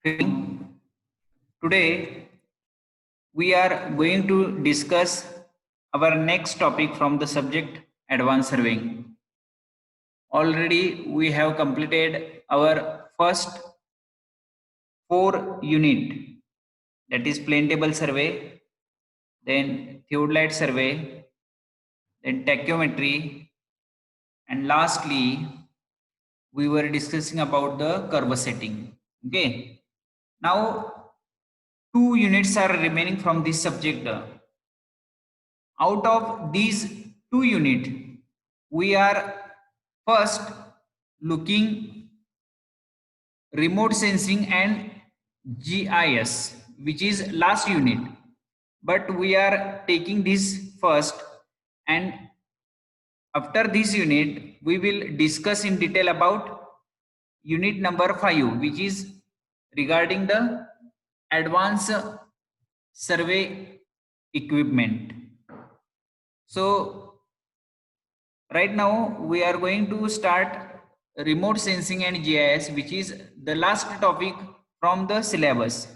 Today, we are going to discuss our next topic from the subject Advanced Surveying. Already, we have completed our first 4 unit, that is plane table survey, then theodolite survey, then tachymetry, and lastly, we were discussing about the curve setting. Okay, now 2 units are remaining from this subject. Out of these 2 units, we are first looking remote sensing and GIS, which is last unit. But we are taking this first, and after this unit, we will discuss in detail about unit number 5, which is regarding the advanced survey equipment. So right now we are going to start remote sensing and GIS, which is the last topic from the syllabus.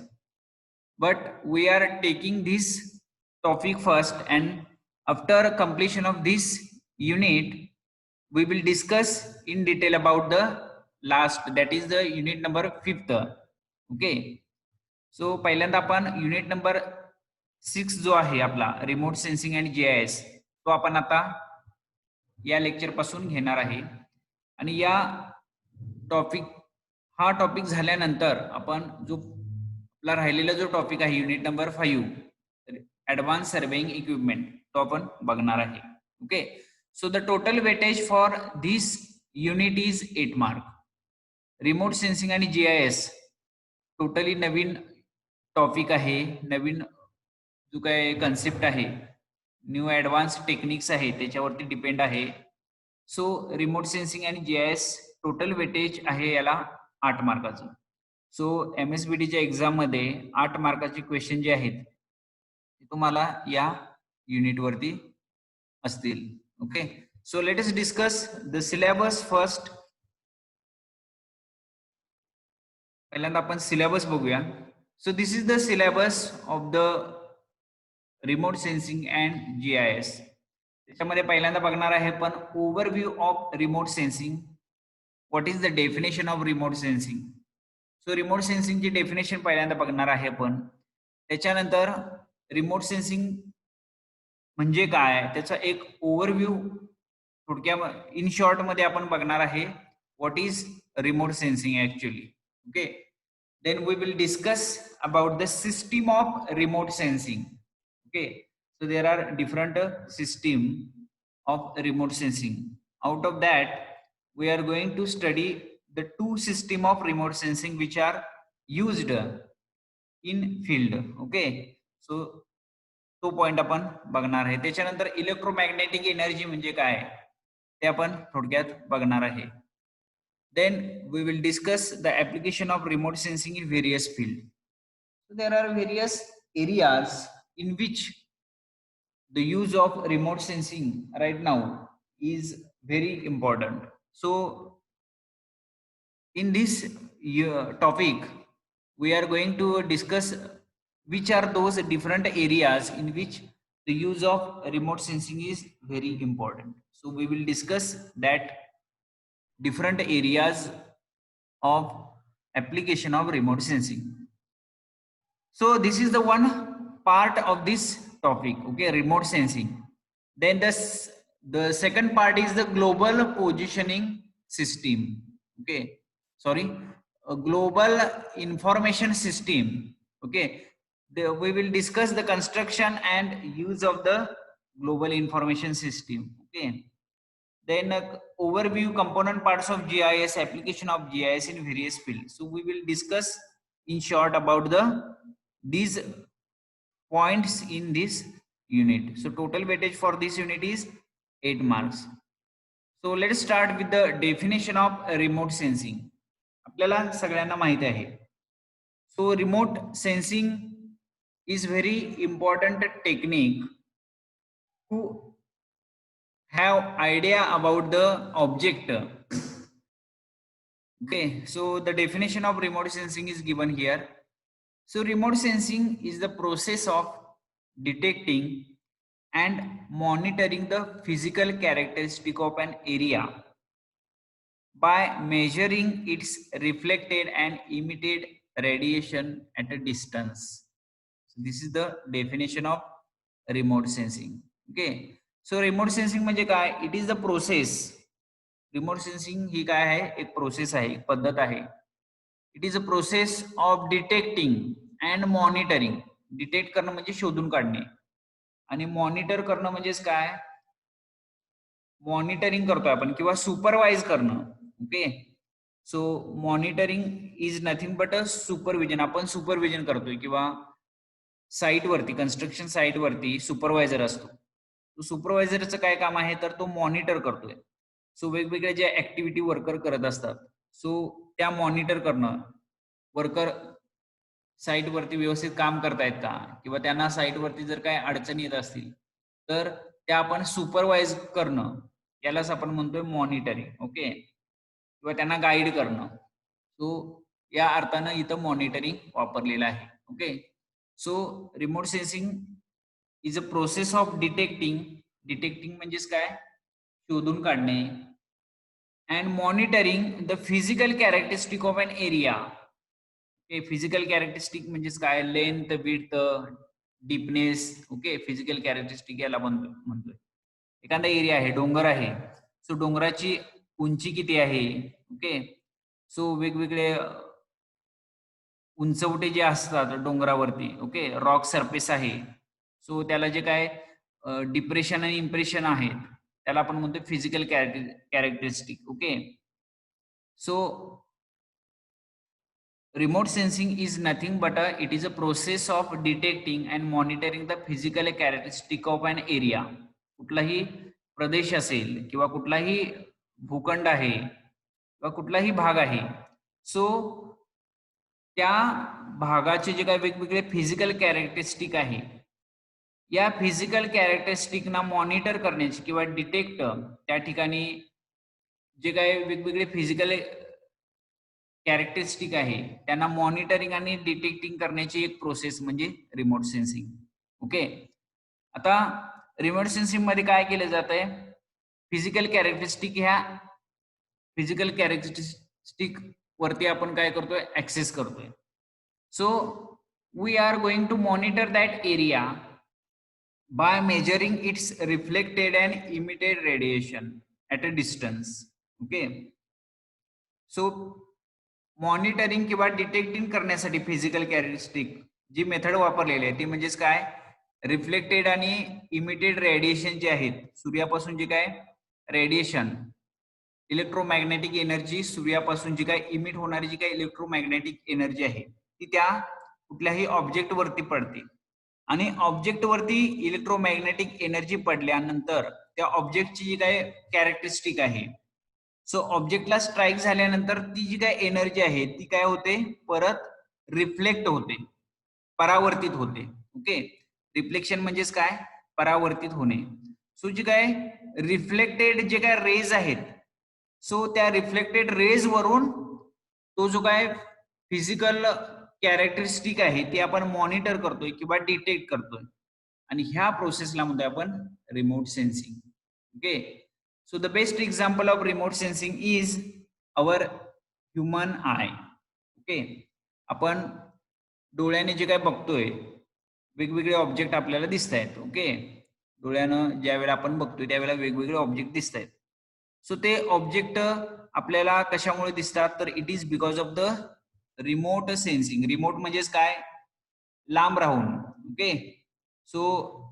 But we are taking this topic first, and after completion of this unit, we will discuss in detail about the last, that is the unit number 5th. Okay. So पहिल्यांदा आपण unit number 6 जो आहे आपला remote sensing and GIS तो आपण आता या lecture पासून घेणार आहे. आणि या हा टॉपिक झाल्यानंतर आपण जो आपला राहिलेला जो टॉपिक आहे unit number 5 advance surveying equipment तो आपण बघणार आहे. Okay, so the total weightage for this unit is 8 mark. Remote sensing आणि जीआयएस टोटली नवीन टॉपिक आहे, नवीन जो काय कन्सेप्ट आहे, न्यू ऍडव्हान्स टेक्निक्स आहे, त्याच्यावरती डिपेंड आहे. सो रिमोट सेन्सिंग आणि जीआयएस टोटल वेटेज आहे याला 8 मार्काचं. सो MSBTच्या एक्झाम मध्ये 8 मार्काचे क्वेश्चन जे आहेत ते तुम्हाला या युनिट वरती असतील. Okay, so let us discuss the syllabus first. पहिल्यांदा आपण सिलेबस बघूया. So this is the syllabus of the remote sensing and GIS. त्याच्यामध्ये पहिल्यांदा बघणार आहे पण overview of remote sensing. What is the definition of remote sensing. So remote सेन्सिंगची definition पहिल्यांदा बघणार आहे पण त्याच्यानंतर रिमोट सेन्सिंग म्हणजे काय त्याचा एक ओव्हरव्ह्यू थोडक्या इन शॉर्ट मध्ये आपण बघणार आहे. What is remote sensing actually. Okay, then we will discuss about the system of remote sensing. Okay, so there are different system of remote sensing. Out of that we are going to study the 2 system of remote sensing which are used in field. Okay, so तो point आपण बघणार आहे. त्याच्यानंतर electromagnetic energy म्हणजे काय ते आपण थोडक्यात बघणार आहे. Then we will discuss the application of remote sensing in various fields. So there are various areas in which the use of remote sensing right now is very important. So in this topic we are going to discuss which are those different areas in which the use of remote sensing is very important. So we will discuss that different areas of application of remote sensing. So this is the one part of this topic. Okay, remote sensing. Then the second part is the global positioning system. Okay, sorry, a global information system. Okay, we will discuss the construction and use of the global information system. Okay, then overview component parts of GIS, application of GIS in various fields. So we will discuss in short about these points in this unit. So total weightage for this unit is 8 marks. So let us start with the definition of remote sensing. आपल्याला सगळ्यांना माहिती आहे. So remote sensing is very important technique to have idea about the object Okay, so the definition of remote sensing is given here. So remote sensing is the process of detecting and monitoring the physical characteristic of an area by measuring its reflected and emitted radiation at a distance. So this is the definition of remote sensing. Okay, so remote sensing म्हणजे काय? It is the process. Remote sensing ही काय आहे? एक process आहे, एक पद्धत आहे. It is a process of detecting and monitoring. Detect करणं म्हणजे शोधून काढणे आणि मॉनिटर करणं म्हणजेच काय? मॉनिटरिंग करतोय आपण किंवा सुपरवाइज करणं. Okay, so monitoring is nothing but a supervision. आपण सुपरविजन करतोय किंवा साईट वरती, कन्स्ट्रक्शन साईट वरती सुपरवायझर असतो. तो सुपरवायझरचं काय काम आहे तर तो मॉनिटर करतोय. सो वेगवेगळ्या ज्या ऍक्टिव्हिटी वर्कर करत असतात, सो त्या मॉनिटर करणं, वर्कर साईट वरती व्यवस्थित काम करतायत का किंवा त्यांना साईट वरती जर काय अडचणी येत असतील तर त्या आपण सुपरवाइज करणं, यालाच आपण म्हणतोय मॉनिटरिंग. ओके, किंवा त्यांना गाईड करणं. सो या अर्थानं इथं मॉनिटरिंग वापरलेलं आहे. Okay, so remote sensing is a process of detecting. Detecting म्हणजेच काय? शोधून काढणे. And monitoring the physical characteristic of an area. Okay, physical characteristic म्हणजेच काय? Length, width, deepness. Okay, physical characteristic याला म्हणतोय. एखादा एरिया आहे, डोंगर आहे, सो डोंगराची उंची किती आहे? ओके, सो वेगवेगळे उंचवटे जे असतात डोंगरावरती, ओके, रॉक सरफेस आहे, सो त्याला जे काय डिप्रेशन आणि इम्प्रेशन आहेत त्याला आपण म्हणतो physical characteristic. Okay, so remote sensing is nothing but it is a process of detecting and monitoring the physical characteristic of an area. कुठलाही प्रदेश असेल किंवा कुठलाही भूखंड आहे किंवा कुठलाही भाग आहे, सो त्या भागाचे जे काही वेगवेगळे फिजिकल कॅरेक्टरिस्टिक आहे, या फिजिकल कॅरेक्टरिस्टिकना मॉनिटर करण्याची किंवा डिटेक्ट त्या ठिकाणी जे काही वेगवेगळे फिजिकल कॅरेक्टरिस्टिक आहे त्यांना मॉनिटरिंग आणि डिटेक्टिंग करण्याची एक प्रोसेस म्हणजे रिमोट सेन्सिंग. ओके, आता रिमोट सेन्सिंग मध्ये काय केलं जात आहे? फिजिकल कॅरेक्टरिस्टिक ह्या फिजिकल कॅरेक्टरिस्टिक वरती आपण काय करतोय? ऍक्सेस करतोय. So we are going to monitor that area by measuring its reflected and emitted radiation at a distance. Okay, so monitoring किंवा डिटेक्टिंग करण्यासाठी फिजिकल कॅरेक्टरिस्टिक जी मेथड वापरलेली आहे ती म्हणजेच काय? रिफ्लेक्टेड आणि इमिटेड रेडिएशन जे आहेत, सूर्यापासून जे काय रेडिएशन, इलेक्ट्रोमॅग्नेटिक एनर्जी, सूर्यापासून जी काय इमिट होणारी जी काय इलेक्ट्रोमॅग्नेटिक एनर्जी आहे ती त्या कुठल्याही ऑब्जेक्ट वरती पडते आणि ऑब्जेक्ट वरती इलेक्ट्रोमॅग्नेटिक एनर्जी पडल्यानंतर त्या ऑब्जेक्टची जी काय कॅरेक्टरिस्टिक आहे, सो ऑब्जेक्टला स्ट्राईक झाल्यानंतर ती जी काय एनर्जी आहे ती काय होते? परत रिफ्लेक्ट होते, परावर्तित होते. ओके, रिफ्लेक्शन म्हणजेच काय? परावर्तित होणे. सो जी काय रिफ्लेक्टेड जे काय रेज आहेत, सो त्या रिफ्लेक्टेड रेज वरून तो जो काय फिजिकल कॅरेक्टरिस्टिक आहे ती आपण मॉनिटर करतोय किंवा डिटेक्ट करतोय आणि ह्या प्रोसेसला म्हणतोय आपण remote sensing. Okay, so the best example of remote sensing is our human I. Okay, आपण डोळ्याने जे काय बघतोय, वेगवेगळे ऑब्जेक्ट आपल्याला दिसत आहेत. ओके, डोळ्यानं ज्या वेळेला आपण बघतोय त्यावेळेला वेगवेगळे ऑब्जेक्ट दिसत आहेत. सो ते ऑब्जेक्ट आपल्याला कशामुळे दिसतात तर it is because of the remote sensing. Remote म्हणजेच काय? लांब राहून. ओके, सो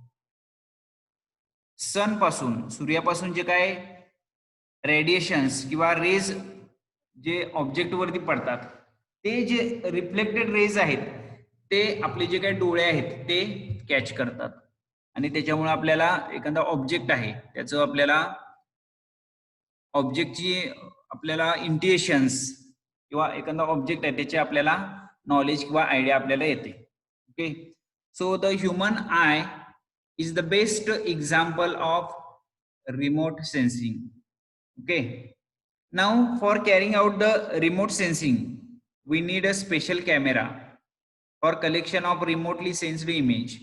सन पासून, सूर्यापासून जे काय रेडिएशन्स किंवा रेज जे ऑब्जेक्ट वरती पडतात, ते जे रिफ्लेक्टेड रेज आहेत ते आपले जे काही डोळे आहेत ते कॅच करतात आणि त्याच्यामुळे आपल्याला एखादा ऑब्जेक्ट आहे त्याचं आपल्याला ऑब्जेक्टची आपल्याला इंट्युएशन्स किंवा एखादा ऑब्जेक्ट आहे त्याचे आपल्याला नॉलेज किंवा आयडिया आपल्याला येते. Okay, so the human I is the best example of remote sensing. Okay, Now, for carrying out the remote sensing, we need a special camera for collection of remotely sensed image.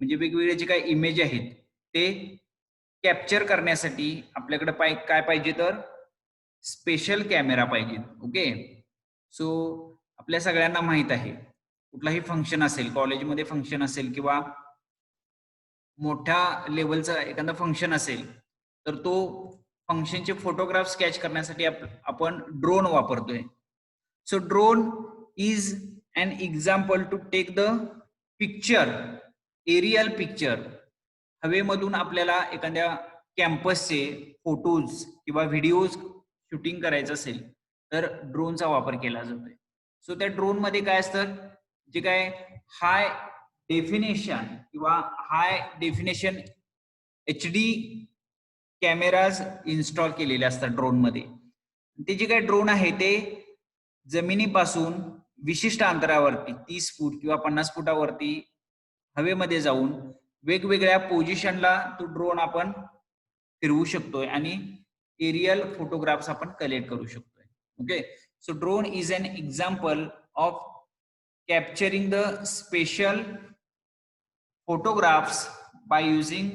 म्हणजे वेगवेगळे जे काही image आहेत ते capture करण्यासाठी आपल्याकडे काय पाहिजे तर स्पेशल कॅमेरा पाहिजे. ओके, सो आपल्या सगळ्यांना माहित आहे कुठलाही फंक्शन असेल, कॉलेजमध्ये फंक्शन असेल किंवा मोठ्या लेवलचा एखादा फंक्शन असेल तर तो फंक्शनचे फोटोग्राफ स्केच करण्यासाठी आपण ड्रोन वापरतोय. So drone is an example to take the picture, aerial picture. हवेमधून आपल्याला एखाद्या कॅम्पसचे फोटोज किंवा व्हिडिओज शूटिंग करायचं असेल तर ड्रोनचा वापर केला जातोय. सो त्या ड्रोन मध्ये काय असतं, जे काय हाय डेफिनेशन किंवा हाय डेफिनेशन HD कॅमेराज इन्स्टॉल केलेले असतात ड्रोन मध्ये. ते जे काय ड्रोन आहे ते जमिनीपासून विशिष्ट अंतरावरती 30 फूट किंवा 50 फुटावरती हवेमध्ये जाऊन वेगवेगळ्या पोझिशनला तो ड्रोन आपण फिरवू शकतोय आणि एरियल फोटोग्राफ्स आपण कलेक्ट करू शकतोय. Okay, so drone is an example of capturing the special photographs by using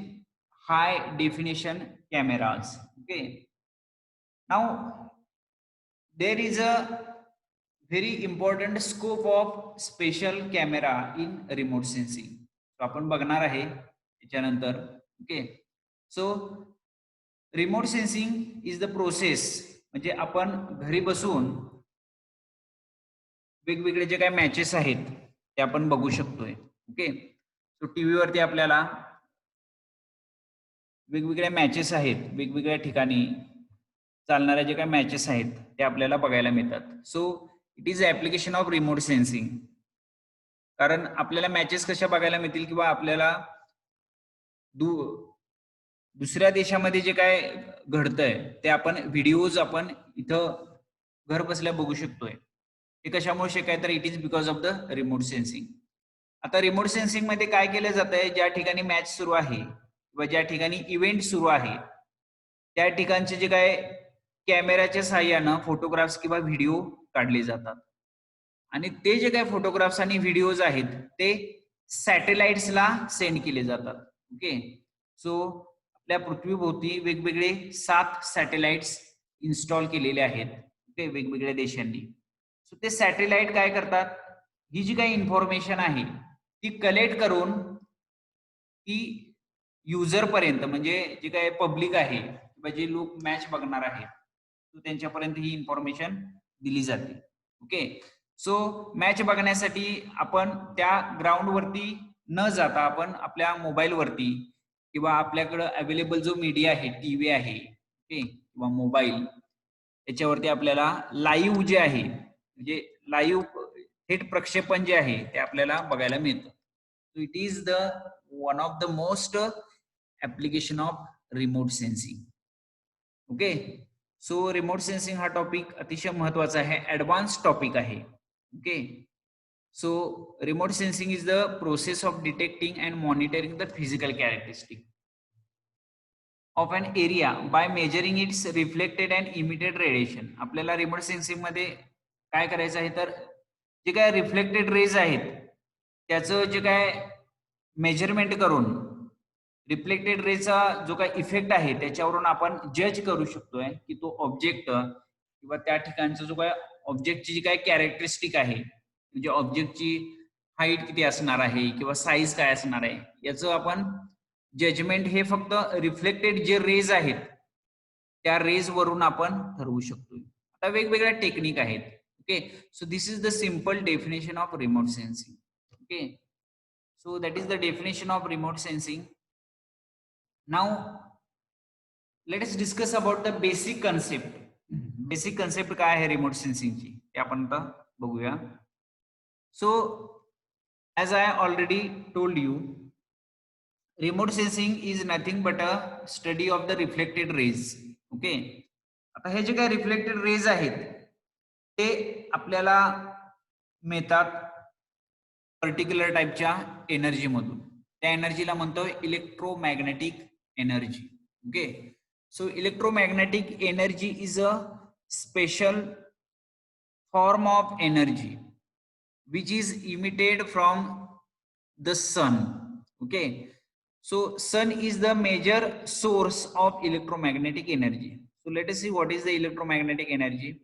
high definition cameras. Okay, now there is a very important scope of special camera in remote sensing. So आपण बघणार आहे त्याच्यानंतर. Okay, so remote sensing is the process, म्हणजे आपण घरी बसून वेगवेगळे जे काही मॅचेस आहेत ते आपण बघू शकतोय. ओके, सो टीव्ही वरती आपल्याला वेगवेगळ्या मॅचेस आहेत, वेगवेगळ्या ठिकाणी चालणाऱ्या जे काही मॅचेस आहेत ते आपल्याला बघायला मिळतात. So it is application of remote sensing. कारण आपल्याला मॅचेस कशा बघायला मिळतील किंवा आपल्याला दुसऱ्या देशामध्ये जे काय घडतंय ते आपण व्हिडिओज आपण इथं घर बसल्या बघू शकतोय. हे कशामुळे शक्य आहे तर it is because of the remote sensing. आता रिमोट सेन्सिंग मध्ये काय केलं जात आहे, ज्या ठिकाणी मॅच सुरू आहे किंवा ज्या ठिकाणी इव्हेंट सुरू आहे त्या ठिकाणचे जे काय कॅमेऱ्याच्या साहाय्यानं फोटोग्राफ्स किंवा व्हिडिओ काढले जातात आणि ते जे काही फोटोग्राफ्स आणि व्हिडिओज आहेत ते सॅटेलाइट्सला सेंड केले जातात. ओके, सो आपल्या पृथ्वीभोवती वेगवेगळे 7 सॅटेलाइट्स इन्स्टॉल केलेले आहेत. ओके, वेगवेगळ्या देशांनी. सो ते सॅटेलाइट काय करतात, ही जी काही इन्फॉर्मेशन आहे ती कलेक्ट करून ती युजर पर्यंत, म्हणजे जे काही पब्लिक आहे किंवा जे लोक मॅच बघणार आहेत त्यांच्यापर्यंत ही इन्फॉर्मेशन दिली जाते. ओके, सो मॅच बघण्यासाठी आपण त्या ग्राउंड वरती न जाता आपण आपल्या मोबाईल वरती किंवा आपल्याकडे अवेलेबल जो मीडिया आहे, टीव्ही आहे, ओके, किंवा मोबाईल, याच्यावरती आपल्याला लाईव्ह जे आहे म्हणजे लाईव्ह थेट प्रक्षेपण जे आहे ते आपल्याला बघायला मिळतं. So it is the one of the most application of remote sensing. Okay, so remote sensing हा टॉपिक अतिशय महत्वाचा आहे, ऍडव्हान्स टॉपिक आहे. Okay, so remote sensing is the process of detecting and monitoring the physical characteristic of an area by measuring it's reflected and emitted radiation. आपल्याला remote sensing मध्ये काय करायचं आहे तर जे काय रिफ्लेक्टेड रेज आहेत त्याचं जे काय मेजरमेंट करून रिफ्लेक्टेड रेचा जो काय इफेक्ट आहे त्याच्यावरून आपण जज करू शकतोय की तो ऑब्जेक्ट किंवा त्या ठिकाणचा जो काय ऑब्जेक्टची जी काय कॅरेक्टरिस्टिक आहे, म्हणजे ऑब्जेक्टची हाईट किती असणार आहे किंवा साईज काय असणार आहे, याचं आपण जजमेंट हे फक्त रिफ्लेक्टेड जे रेज आहेत त्या रेज वरून आपण ठरवू शकतो. आता वेगवेगळ्या टेक्निक आहेत. Okay, so this is the simple definition of remote sensing. Okay, so that is the definition of remote sensing. Now let us discuss about the basic concept. Basic concept काय आहे remote सेन्सिंगची ते आपण आता बघूया. So as I already told you, remote sensing is nothing but a study of the reflected rays. Okay, आता हे जे काही रिफ्लेक्टेड रेज आहेत ते आपल्याला मिळतात पर्टिक्युलर टाइपच्या एनर्जी मधून. त्या एनर्जीला म्हणतोय electromagnetic energy. Okay, so electromagnetic energy is a special form of energy which is emitted from the sun. Okay, so sun is the major source of electromagnetic energy. So let us see what is the electromagnetic energy.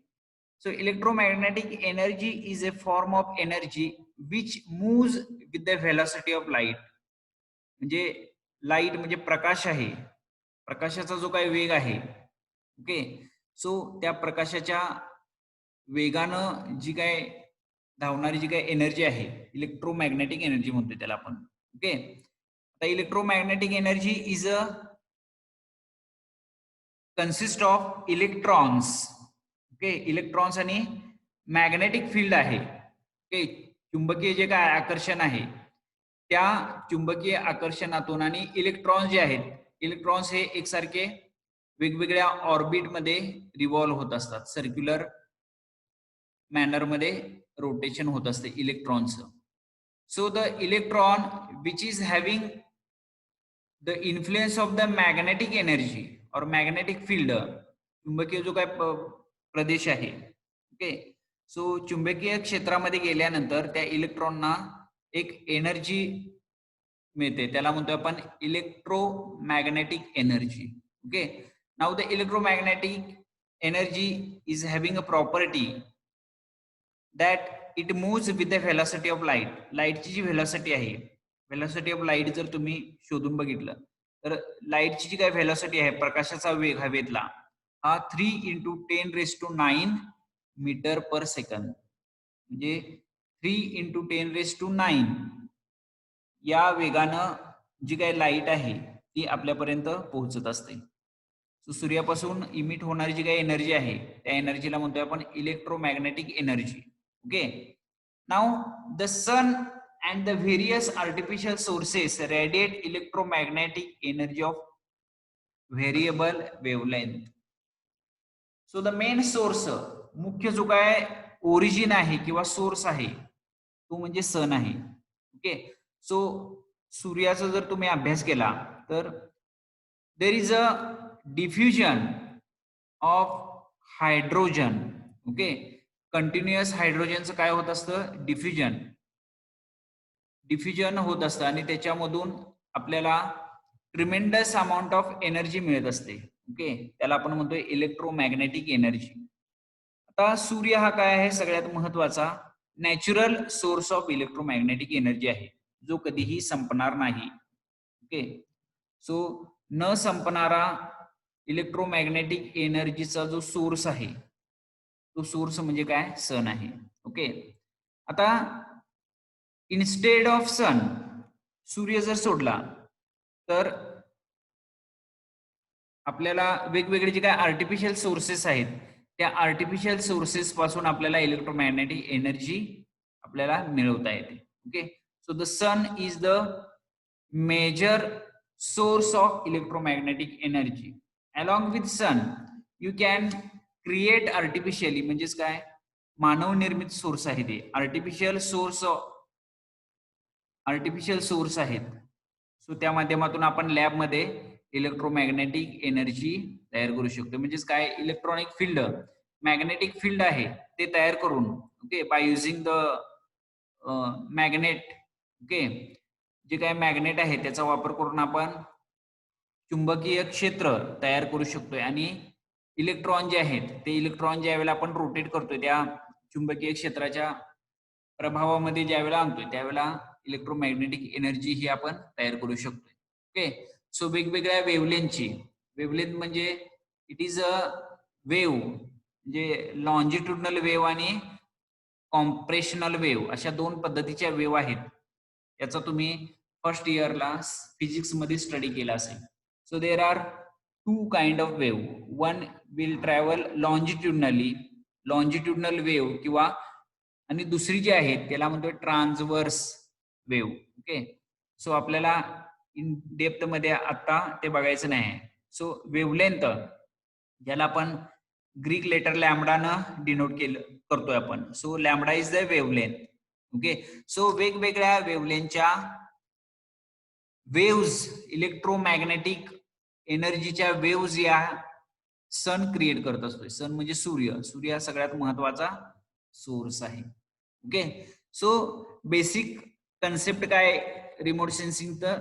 So electromagnetic energy is a form of energy which moves with the velocity of light. म्हणजे light म्हणजे प्रकाश आहे, प्रकाशाचा जो काही वेग आहे. Okay, so त्या प्रकाशाच्या वेगानं जी काय धावणारी जी काही एनर्जी आहे, इलेक्ट्रोमॅग्नेटिक एनर्जी म्हणतो त्याला आपण. ओके, आता electromagnetic energy is a consist of electrons. Okay, electrons आणि मॅग्नेटिक फील्ड आहे. ओके, चुंबकीय जे काय आकर्षण आहे त्या चुंबकीय आकर्षणातून आणि इलेक्ट्रॉन्स जे आहेत, इलेक्ट्रॉन्स हे एकसारखे वेगवेगळ्या ऑर्बिट मध्ये रिव्हॉल्व्ह होत असतात. सर्क्युलर मॅनर मध्ये रोटेशन होत असते इलेक्ट्रॉनचं. So the electron which is having the influence of the magnetic energy और मॅग्नेटिक फील्ड, चुंबकीय जो काय प्रदेश आहे. ओके, सो चुंबकीय क्षेत्रामध्ये गेल्यानंतर त्या इलेक्ट्रॉनना एक एनर्जी मिळते, त्याला म्हणतो आपण electromagnetic energy. Okay, now the electromagnetic energy is having a property that it moves with the velocity of light. लाईटची जी व्हेलॉसिटी आहे, व्हेलॉसिटी ऑफ लाईट जर तुम्ही शोधून बघितलं तर लाईटची जी काय व्हेलॉसिटी आहे, प्रकाशाचा वेग हवेतला, हा 3 × 10⁹ मीटर पर सेकंद. म्हणजे 3 × 10⁹ या वेगानं जी काही लाईट आहे ती आपल्यापर्यंत पोहोचत असते. सो सूर्यापासून इमिट होणारी जी काही एनर्जी आहे त्या एनर्जीला म्हणतोय आपण electromagnetic energy. Okay, now the sun and the various artificial sources radiate electromagnetic energy of variable wavelength. So the main source, मुख्य जो काय ओरिजिन आहे किंवा सोर्स आहे तो म्हणजे सन आहे. ओके, सो सूर्याचा जर तुम्ही अभ्यास केला तर there is a diffusion of hydrogen. Okay, continuous हायड्रोजनचं काय होत असतं, डिफ्युजन होत असतं आणि त्याच्यामधून आपल्याला ट्रिमेंडस अमाऊंट ऑफ एनर्जी मिळत असते. ओके, त्याला आपण म्हणतोय इलेक्ट्रोमॅग्नेटिक एनर्जी. आता सूर्य हा काय आहे, सगळ्यात महत्वाचा natural source of electromagnetic energy आहे, जो कधीही संपणार नाही. ओके, सो न संपणारा इलेक्ट्रोमॅग्नेटिक एनर्जीचा जो सोर्स आहे तो सोर्स म्हणजे काय, सन आहे. ओके, आता इन्स्टेड ऑफ सन, सूर्य जर सोडला तर आपल्याला वेगवेगळे जे काय आर्टिफिशियल सोर्सेस आहेत त्या आर्टिफिशियल सोर्सेस पासून आपल्याला इलेक्ट्रोमॅग्नेटिक एनर्जी आपल्याला मिळवता येते. Okay, so the sun is the major source of electromagnetic energy. Along with sun you can create artificially, म्हणजेच काय मानव निर्मित सोर्स आहे ते आर्टिफिशियल सोर्स आहेत. सो त्या माध्यमातून आपण लॅबमध्ये इलेक्ट्रोमॅग्नेटिक एनर्जी तयार करू शकतो. म्हणजेच काय, इलेक्ट्रॉनिक फील्ड, मॅग्नेटिक फील्ड आहे ते तयार करून, okay, by using the magnet. Okay, जे काय मॅग्नेट आहे त्याचा वापर करून आपण चुंबकीय क्षेत्र तयार करू शकतोय आणि इलेक्ट्रॉन जे आहेत ते इलेक्ट्रॉन ज्या वेळेला आपण रोटेट करतोय त्या चुंबकीय क्षेत्राच्या प्रभावामध्ये ज्या वेळेला आणतोय त्यावेळेला इलेक्ट्रोमॅग्नेटिक एनर्जी ही आपण तयार करू शकतोय. ओके, सो वेगवेगळ्या वेवलेंथ म्हणजे इट इज अ वेव्ह, म्हणजे लॉन्जिट्युडनल वेव्ह आणि कॉम्प्रेशनल वेव्ह अशा दोन पद्धतीच्या वेव्ह आहेत. याचा तुम्ही फर्स्ट इयरला फिजिक्स मध्ये स्टडी केला असेल. So there are two kind of wave. One will travel longitudinal wave किंवा, आणि दुसरी जी आहे त्याला म्हणतोय ट्रान्सवर्स वेव्ह. ओके, सो आपल्याला इन डेप्थ मध्ये आता ते बघायचं नाही. सो वेवलेंथ ज्याला आपण ग्रीक लेटर लॅम्बडानं डिनोट करतोय आपण. So lambda is the wavelength. Okay, so वेगवेगळ्या वेवलेंथच्या वेव्ज, इलेक्ट्रोमॅग्नेटिक एनर्जीच्या वेव्ज या सन क्रिएट करत असतोय. सन म्हणजे सूर्य. सूर्य हा सगळ्यात महत्वाचा सोर्स आहे. ओके. सो बेसिक कन्सेप्ट काय रिमोट सेन्सिंग, तर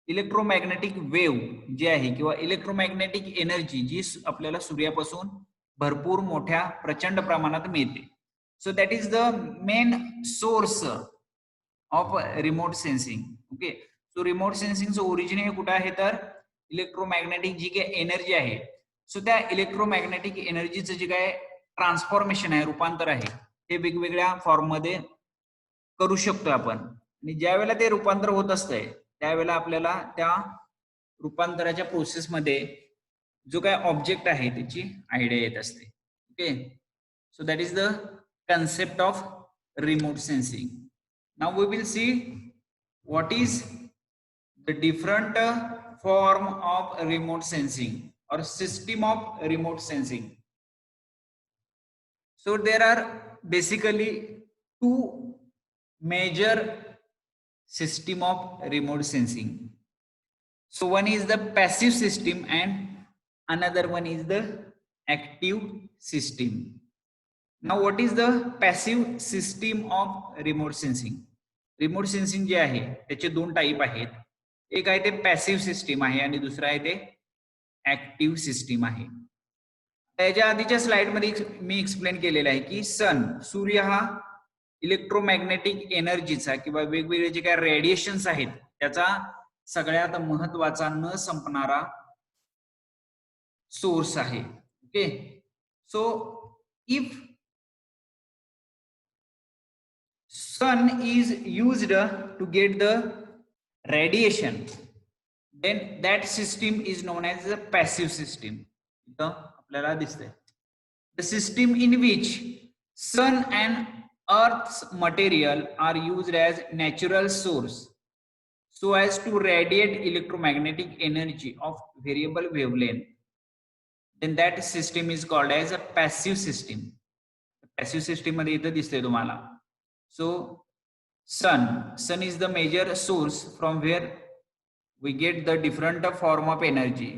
इलेक्ट्रोमॅग्नेटिक वेव्ह जी आहे किंवा इलेक्ट्रोमॅग्नेटिक एनर्जी जी आपल्याला सूर्यापासून भरपूर मोठ्या प्रचंड प्रमाणात मिळते. So that is the main source of remote sensing. Okay. So remote सेन्सिंगचं ओरिजिन हे कुठं आहे, तर इलेक्ट्रोमॅग्नेटिक जी काही एनर्जी आहे, सो त्या इलेक्ट्रोमॅग्नेटिक एनर्जीचं जे काय ट्रान्सफॉर्मेशन आहे, रूपांतर आहे, हे वेगवेगळ्या फॉर्ममध्ये करू शकतो आपण. आणि ज्या वेळेला ते रूपांतर होत असतंय त्यावेळेला आपल्याला त्या रूपांतराच्या प्रोसेसमध्ये जो काय ऑब्जेक्ट आहे त्याची आयडिया येत असते. Okay. So that is the concept of remote sensing. Now we will see what is the different form of remote sensing or system of remote sensing. So there are basically two major system of remote sensing. So one is the passive system and another one is the active system. Now what is the passive system of remote sensing? Remote sensing जे आहे त्याचे दोन type आहेत. एक आहे ते passive system आहे आणि दुसरं आहे ते ऍक्टिव्ह सिस्टीम आहे. त्याच्या आधीच्या स्लाइडमध्ये मी एक्सप्लेन केलेलं आहे की सूर्य हा इलेक्ट्रोमॅग्नेटिक एनर्जीचा किंवा वेगवेगळे जे काही रेडिएशन्स आहेत त्याचा सगळ्यात महत्वाचा न संपणारा सोर्स आहे. Okay. So if sun is used to get the radiation, then that system is known as a passive system. इथं आपल्याला दिसतंय the system in which sun and earth's material are used as natural source so as to radiate electromagnetic energy of variable wavelength, then that system is called as a passive system. passive system मध्ये इथं दिसतंय तुम्हाला. So sun is the major source from where we get the different form of energy.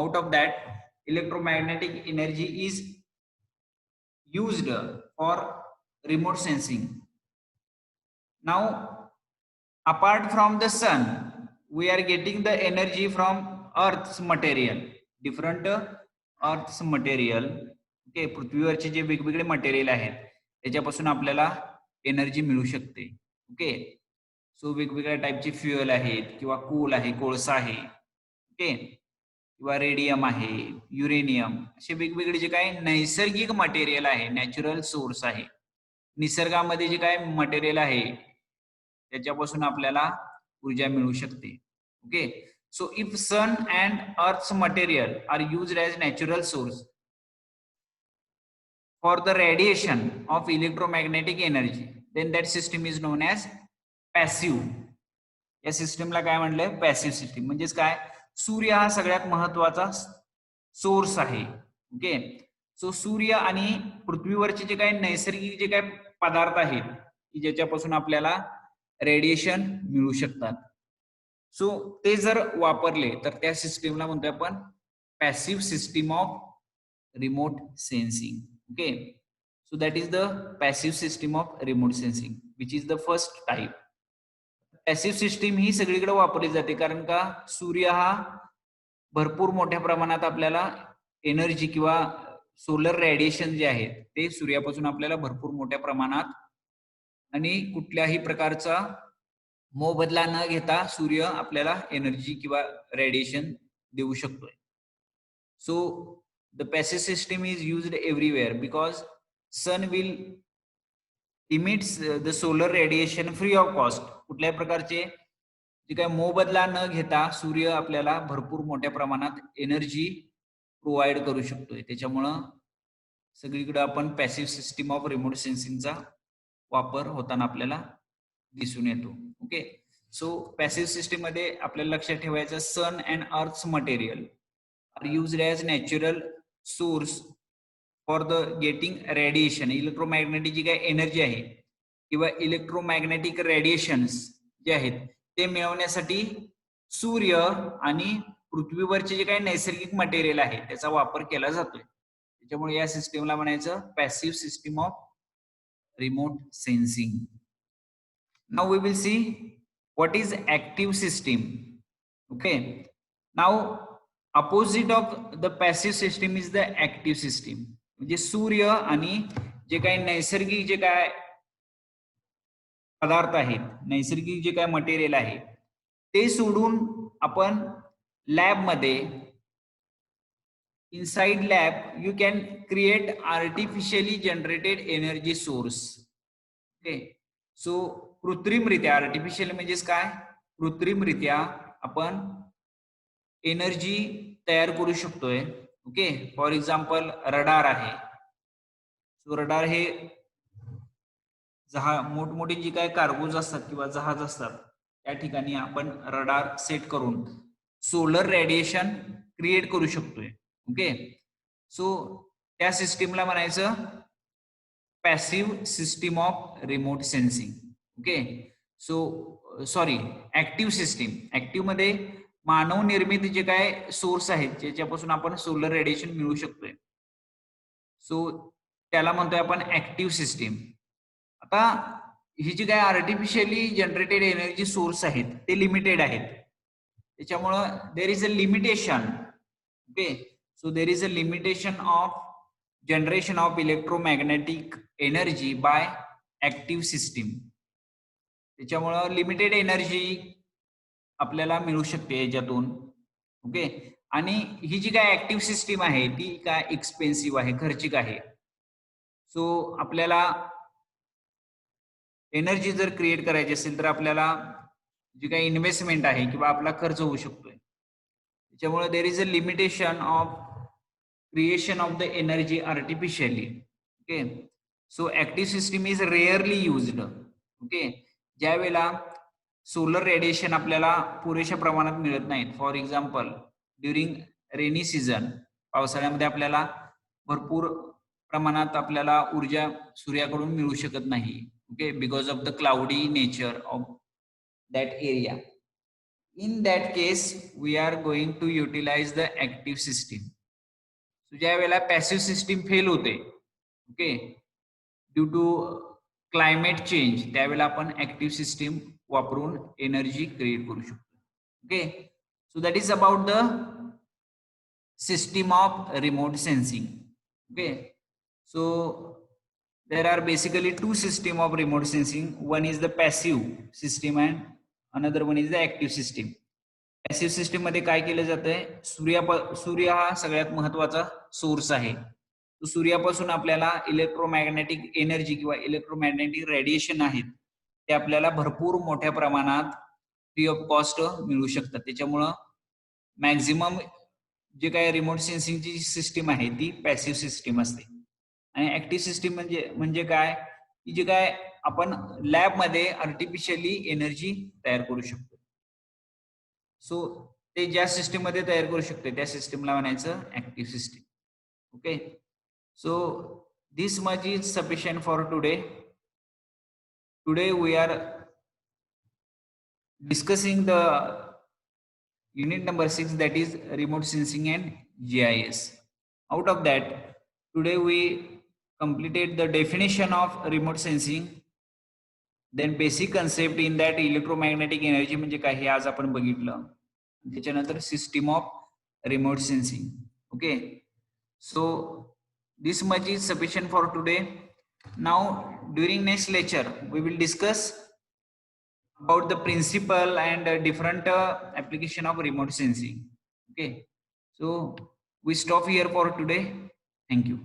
Out of that, electromagnetic energy is used for remote sensing. Now apart from the sun, we are getting the energy from earth's material, different earth's material. Okay. पृथ्वीवरचे जे वेगवेगळे material आहेत त्याच्यापासून आपल्याला energy मिळू शकते. Okay. So वेगवेगळ्या टाईपचे फ्युएल आहेत किंवा कोल आहे, कोळसा आहे, ओके, किंवा रेडियम आहे, युरेनियम, असे वेगवेगळे जे काय नैसर्गिक मटेरियल आहे, नॅचरल सोर्स आहे, निसर्गामध्ये जे काय मटेरियल आहे त्याच्यापासून आपल्याला ऊर्जा मिळू शकते. Okay. So if sun and earth's material are used as natural source for the radiation of electromagnetic energy, then that system is known as passive. या सिस्टमला काय म्हणलंय, पॅसिव्ह सिस्टीम. म्हणजेच काय, सूर्य हा सगळ्यात महत्वाचा सोर्स आहे. ओके. सो सूर्य आणि पृथ्वीवरचे जे काही नैसर्गिक जे काही पदार्थ आहेत की ज्याच्यापासून आपल्याला रेडिएशन मिळू शकतात, सो ते जर वापरले तर त्या सिस्टीमला म्हणतोय आपण passive system of remote sensing. Okay. So that is the passive system of remote sensing, which is the first type. Passive system ही सगळीकडे वापरली जाते कारण का सूर्य हा भरपूर मोठ्या प्रमाणात आपल्याला एनर्जी किंवा सोलर रेडिएशन जे आहे ते सूर्यापासून आपल्याला भरपूर मोठ्या प्रमाणात आणि कुठल्याही प्रकारचा मोबदला न घेता सूर्य आपल्याला एनर्जी किंवा रेडिएशन देऊ शकतोय. So the passive system is used everywhere because sun will emits the solar radiation free of cost. कुठल्याही प्रकारचे जे काही मोबदला न घेता सूर्य आपल्याला भरपूर मोठ्या प्रमाणात एनर्जी प्रोव्हाइड करू शकतोय. त्याच्यामुळं सगळीकडे आपण पॅसिव्ह सिस्टीम ऑफ रिमोट सेन्सिंगचा वापर होताना आपल्याला दिसून येतो. ओके. सो पॅसिव्ह सिस्टीम मध्ये आपल्याला लक्षात ठेवायचं sun and earth's material are used as natural source for the getting radiation. Electromagnetic जी काही एनर्जी आहे किंवा इलेक्ट्रोमॅग्नेटिक रेडिएशन्स जे आहेत ते मिळवण्यासाठी सूर्य आणि पृथ्वीवरचे जे काही नैसर्गिक मटेरियल आहे त्याचा वापर केला जातोय. त्याच्यामुळे या सिस्टीमला म्हणायचं passive system of remote sensing. Now we will see what is active system. Okay. Now opposite of the passive system is the active system. म्हणजे सूर्य आणि जे काही नैसर्गिक जे काय पदार्थ आहेत, नैसर्गिक जे काय मटेरियल आहे ते सोडून आपण लॅबमध्ये inside lab you can create artificially generated energy source. Okay, so कृत्रिमरित्या आर्टिफिशियल म्हणजेच काय, कृत्रिमरित्या आपण एनर्जी तयार करू शकतोय. ओके, फॉर एक्झाम्पल रडार आहे. सो रडार हे मोठमोठी जी काय कार्गोज असतात किंवा जहाज असतात त्या ठिकाणी आपण रडार सेट करून सोलर रेडिएशन क्रिएट करू शकतोय. ओके, सो त्या सिस्टीमला म्हणायचं passive system of remote sensing. Okay, so sorry active system. Active मध्ये मानव निर्मित जे काय सोर्स आहेत ज्याच्यापासून आपण सोलर रेडिएशन मिळवू शकतोय, सो त्याला म्हणतोय आपण ऍक्टिव्ह सिस्टीम. आता ही जी काय आर्टिफिशियली जनरेटेड एनर्जी सोर्स आहेत ते लिमिटेड आहेत. त्याच्यामुळं देर is a limitation. Okay, so there is a limitation of generation of electromagnetic energy by active system. त्याच्यामुळं लिमिटेड एनर्जी आपल्याला मिळू शकते याच्यातून. ओके, आणि ही जी काय ऍक्टिव्ह सिस्टीम आहे ती काय एक्सपेन्सिव्ह आहे, खर्चिक आहे. सो आपल्याला एनर्जी जर क्रिएट करायची असेल तर आपल्याला जी काही इन्व्हेस्टमेंट आहे किंवा आपला खर्च होऊ शकतोय. त्याच्यामुळे देर is a limitation of creation of the energy artificially. Okay, so active system is rarely used. Okay, ज्या वेळेला सोलर रेडिएशन आपल्याला पुरेशा प्रमाणात मिळत नाहीत, for example during rainy season, पावसाळ्यामध्ये आपल्याला भरपूर प्रमाणात आपल्याला ऊर्जा सूर्याकडून मिळू शकत नाही. Okay, because of the cloudy nature of that area. In that case we are going to utilize the active system. ज्या वेळेला पॅसिव्ह सिस्टीम फेल होते, okay, due to climate change, त्यावेळेला आपण ऍक्टिव्ह सिस्टीम वापरून एनर्जी क्रिएट करू शकतो. Okay, so that is about the system of remote sensing. Okay, so there are basically two system of remote sensing. One is the passive system and another one is the active system. Passive system मध्ये काय केलं जातंय, सूर्य हा सगळ्यात महत्वाचा source आहे. सूर्यापासून आपल्याला इलेक्ट्रोमॅग्नेटिक एनर्जी किंवा इलेक्ट्रोमॅग्नेटिक रेडिएशन आहेत ते आपल्याला भरपूर मोठ्या प्रमाणात फ्री ऑफ कॉस्ट मिळू शकतात. त्याच्यामुळं मॅक्झिमम जे काय रिमोट सेन्सिंगची सिस्टीम आहे ती पॅसिव्ह सिस्टीम असते. आणि ऍक्टिव्ह सिस्टीम म्हणजे काय, की जे काय आपण लॅबमध्ये आर्टिफिशियली एनर्जी तयार करू शकतो. सो ते ज्या सिस्टीम मध्ये तयार करू शकते त्या सिस्टीमला म्हणायचं active system. Okay, so this much is sufficient for today. Today we are discussing the unit number 6, that is remote sensing and GIS. Out of that, today we completed the definition of remote sensing, then basic concept in that electromagnetic energy म्हणजे काय हे आज आपण बघितलं. त्याच्यानंतर system of remote sensing. Okay, so this much is sufficient for today. Now during next lecture we will discuss about the principle and different application of remote sensing. Okay, so we stop here for today. Thank you.